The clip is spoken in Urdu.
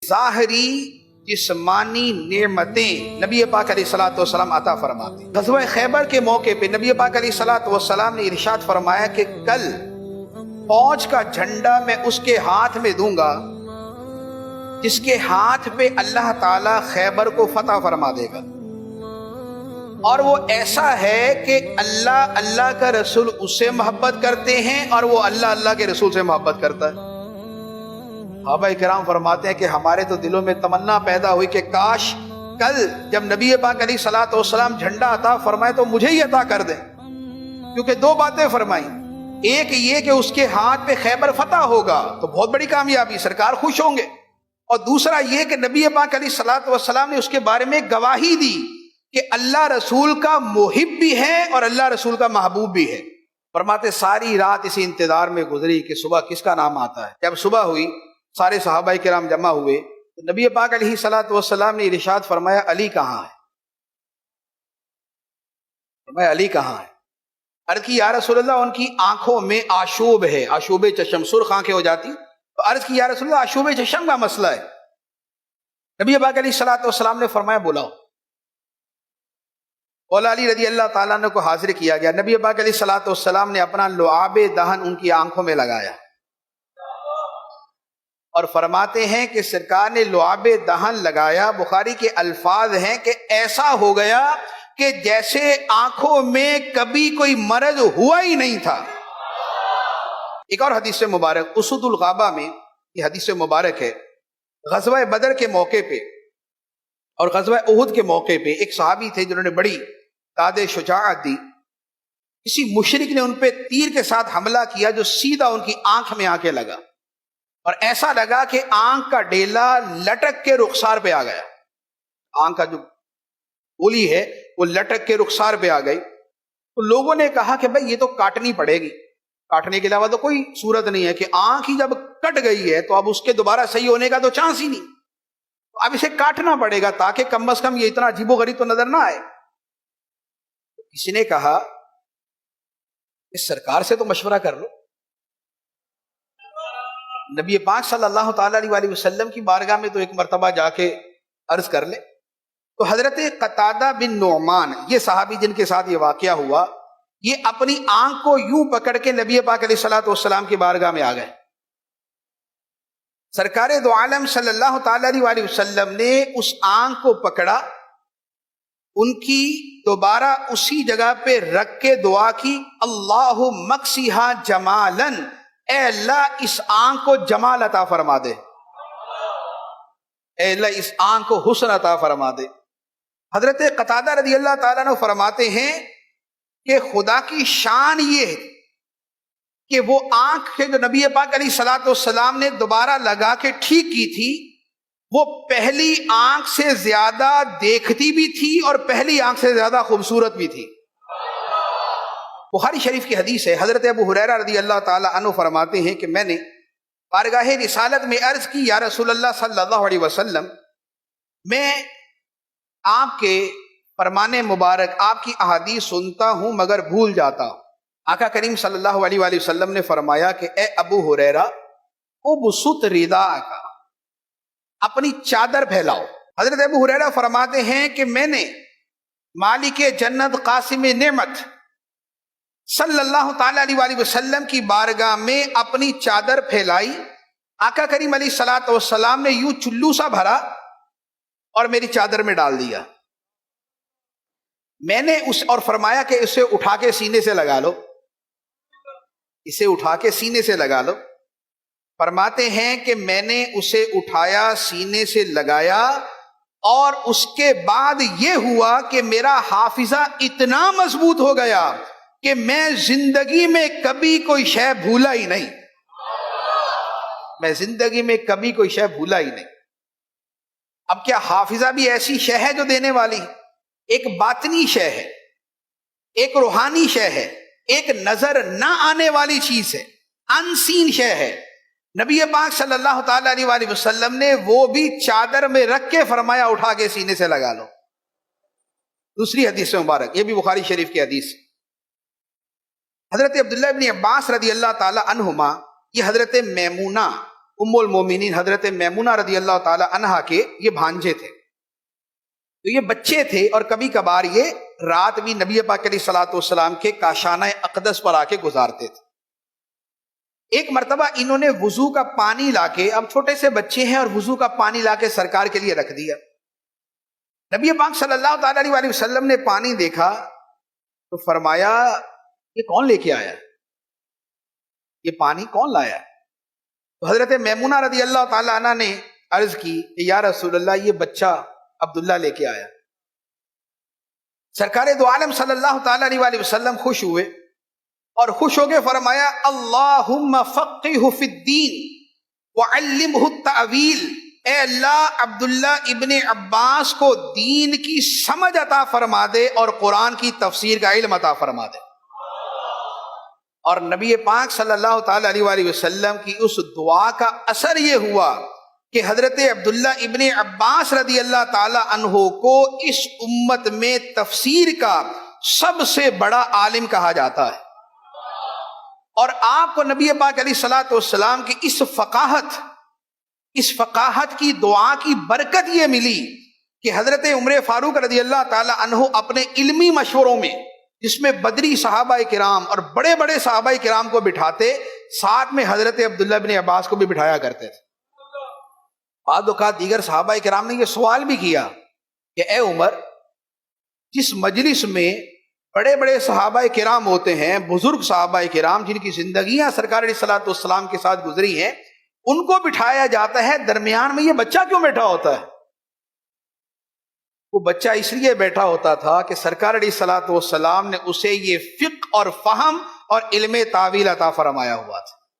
ظاہری جسمانی نعمتیں نبی پاک علیہ الصلوۃ والسلام عطا فرماتے ہیں۔ غزوہ خیبر کے موقع پہ نبی پاک علیہ الصلوۃ والسلام نے ارشاد فرمایا کہ کل فوج کا جھنڈا میں اس کے ہاتھ میں دوں گا جس کے ہاتھ پہ اللہ تعالیٰ خیبر کو فتح فرما دے گا، اور وہ ایسا ہے کہ اللہ کا رسول اس سے محبت کرتے ہیں اور وہ اللہ کے رسول سے محبت کرتا ہے۔ صحابہ کرام فرماتے ہیں کہ ہمارے تو دلوں میں تمنا پیدا ہوئی کہ کاش کل جب نبی پاک علیہ الصلوۃ والسلام جھنڈا عطا فرمائے تو مجھے ہی عطا کر دیں، کیونکہ دو باتیں فرمائیں، ایک یہ کہ اس کے ہاتھ پہ خیبر فتح ہوگا تو بہت بڑی کامیابی، سرکار خوش ہوں گے، اور دوسرا یہ کہ نبی پاک علیہ الصلوۃ والسلام نے اس کے بارے میں گواہی دی کہ اللہ رسول کا محب بھی ہے اور اللہ رسول کا محبوب بھی ہے۔ فرماتے ساری رات اسی انتظار میں گزری کہ صبح کس کا نام آتا ہے۔ جب صبح ہوئی سارے صحابہ کرام جمع ہوئے تو نبی پاک علیہ الصلوۃ والسلام نے ارشاد فرمایا علی کہاں ہے؟ فرمایا علی کہاں ہے؟ عرض کی یا رسول اللہ ان کی آنکھوں میں آشوب ہے، آشوب چشم، سرخ آنکھیں ہو جاتی، تو عرض کی یا رسول اللہ آشوب چشم کا مسئلہ ہے۔ نبی پاک علیہ الصلوۃ والسلام نے فرمایا بلاؤ۔ مولا علی رضی اللہ تعالیٰ عنہ کو حاضر کیا گیا، نبی پاک علیہ الصلوۃ والسلام نے اپنا لعاب دہن ان کی آنکھوں میں لگایا، اور فرماتے ہیں کہ سرکار نے لعاب دہن لگایا، بخاری کے الفاظ ہیں کہ ایسا ہو گیا کہ جیسے آنکھوں میں کبھی کوئی مرض ہوا ہی نہیں تھا۔ ایک اور حدیث مبارک اسود الغابہ میں یہ حدیث مبارک ہے، غزوہ بدر کے موقع پہ اور غزوہ احد کے موقع پہ ایک صحابی تھے جنہوں نے بڑی داد شجاعت دی، کسی مشرک نے ان پہ تیر کے ساتھ حملہ کیا جو سیدھا ان کی آنکھ میں آ کے لگا، اور ایسا لگا کہ آنکھ کا ڈیلا لٹک کے رخسار پہ آ گیا، آنکھ کا جو گولی ہے وہ لٹک کے رخسار پہ آ گئی۔ تو لوگوں نے کہا کہ بھائی یہ تو کاٹنی پڑے گی، کاٹنے کے علاوہ تو کوئی صورت نہیں ہے، کہ آنکھ ہی جب کٹ گئی ہے تو اب اس کے دوبارہ صحیح ہونے کا تو چانس ہی نہیں، اب اسے کاٹنا پڑے گا تاکہ کم از کم یہ اتنا عجیب و غریب تو نظر نہ آئے۔ کسی نے کہا اس سرکار سے تو مشورہ کر لو، نبی پاک صلی اللہ تعالیٰ علیہ وسلم کی بارگاہ میں تو ایک مرتبہ جا کے عرض کر لے۔ تو حضرت قتادہ بن نعمان یہ صحابی جن کے ساتھ یہ واقعہ ہوا، یہ اپنی آنکھ کو یوں پکڑ کے نبی پاک علیہ الصلوۃ والسلام کی بارگاہ میں آ گئے۔ سرکار دو عالم صلی اللہ تعالیٰ علیہ وسلم نے اس آنکھ کو پکڑا، ان کی دوبارہ اسی جگہ پہ رکھ کے دعا کی، اللہ مکسیہا جمالاً، اے اللہ اس آنکھ کو جمال عطا فرما دے، اے اللہ اس آنکھ کو حسن عطا فرما دے۔ حضرت قتادہ رضی اللہ تعالیٰ عنہ فرماتے ہیں کہ خدا کی شان یہ ہے کہ وہ آنکھ کے جو نبی پاک علیہ الصلوۃ والسلام نے دوبارہ لگا کے ٹھیک کی تھی، وہ پہلی آنکھ سے زیادہ دیکھتی بھی تھی اور پہلی آنکھ سے زیادہ خوبصورت بھی تھی۔ بخاری شریف کی حدیث ہے، حضرت ابو ہریرہ رضی اللہ تعالیٰ عنہ فرماتے ہیں کہ میں نے بارگاہ رسالت میں عرض کی یا رسول اللہ صلی اللہ علیہ وسلم، میں آپ کے فرمان مبارک، آپ کی احادیث سنتا ہوں مگر بھول جاتا ہوں۔ آقا کریم صلی اللہ علیہ وآلہ وسلم نے فرمایا کہ اے ابو ہریرہ ابسط رداءک، اپنی چادر پھیلاؤ۔ حضرت ابو ہریرہ فرماتے ہیں کہ میں نے مالک جنت قاسم نعمت صلی اللہ تعالیٰ علیہ وآلہ وسلم کی بارگاہ میں اپنی چادر پھیلائی، آقا کریم علیہ الصلوۃ والسلام نے یوں چلو سا بھرا اور میری چادر میں ڈال دیا، میں نے اور فرمایا کہ اسے اٹھا کے سینے سے لگا لو، اسے اٹھا کے سینے سے لگا لو۔ فرماتے ہیں کہ میں نے اسے اٹھایا، سینے سے لگایا، اور اس کے بعد یہ ہوا کہ میرا حافظہ اتنا مضبوط ہو گیا کہ میں زندگی میں کبھی کوئی شے بھولا ہی نہیں، میں زندگی میں کبھی کوئی شے بھولا ہی نہیں۔ اب کیا حافظہ بھی ایسی شے ہے جو دینے والی، ایک باطنی شے ہے، ایک روحانی شے ہے، ایک نظر نہ آنے والی چیز ہے، انسین شے ہے۔ نبی پاک صلی اللہ تعالیٰ علیہ وآلہ وسلم نے وہ بھی چادر میں رکھ کے فرمایا اٹھا کے سینے سے لگا لو۔ دوسری حدیث مبارک، یہ بھی بخاری شریف کی حدیث، حضرت عبداللہ ابن عباس رضی اللہ تعالیٰ عنہما، یہ حضرت میمونہ ام المومنین حضرت میمونہ رضی اللہ تعالی عنہا کے یہ بھانجے تھے. تو یہ بچے تھے اور کبھی کبھار یہ رات بھی نبی پاک علیہ الصلوۃ والسلام کے کاشانہ اقدس پر آ کے گزارتے تھے. ایک مرتبہ انہوں نے وضو کا پانی لا کے، اب چھوٹے سے بچے ہیں اور وضو کا پانی لا کے سرکار کے لیے رکھ دیا. نبی پاک صلی اللہ تعالی علیہ وسلم نے پانی دیکھا تو فرمایا یہ کون لے کے آیا، یہ پانی کون لایا؟ تو حضرت میمونہ رضی اللہ تعالی عنہ نے عرض کی کہ یا رسول اللہ یہ بچہ عبداللہ لے کے آیا. سرکار دو عالم صلی اللہ تعالی علیہ وسلم خوش ہوئے اور خوش ہو کے فرمایا اللہم فقہہ فی الدین وعلمہ التأویل، اے اللہ عبداللہ ابن عباس کو دین کی سمجھ عطا فرما دے اور قرآن کی تفسیر کا علم عطا فرما دے. اور نبی پاک صلی اللہ تعالی علیہ وسلم کی اس دعا کا اثر یہ ہوا کہ حضرت عبداللہ ابن عباس رضی اللہ تعالی عنہ کو اس امت میں تفسیر کا سب سے بڑا عالم کہا جاتا ہے. اور آپ کو نبی پاک علیہ الصلوۃ والسلام کی اس فقاہت کی دعا کی برکت یہ ملی کہ حضرت عمر فاروق رضی اللہ تعالی عنہ اپنے علمی مشوروں میں، جس میں بدری صحابہ کرام اور بڑے بڑے صحابہ کرام کو بٹھاتے، ساتھ میں حضرت عبداللہ ابن عباس کو بھی بٹھایا کرتے تھے. بعض اوقات دیگر صحابہ کرام نے یہ سوال بھی کیا کہ اے عمر، جس مجلس میں بڑے بڑے صحابہ کرام ہوتے ہیں، بزرگ صحابہ کرام جن کی زندگیاں سرکار علیہ الصلوۃ والسلام کے ساتھ گزری ہیں، ان کو بٹھایا جاتا ہے، درمیان میں یہ بچہ کیوں بیٹھا ہوتا ہے؟ وہ بچہ اس لیے بیٹھا ہوتا تھا کہ سرکار علیہ الصلوۃ والسلام نے اسے یہ فقہ اور فہم اور علم تعویل عطا فرمایا ہوا تھا.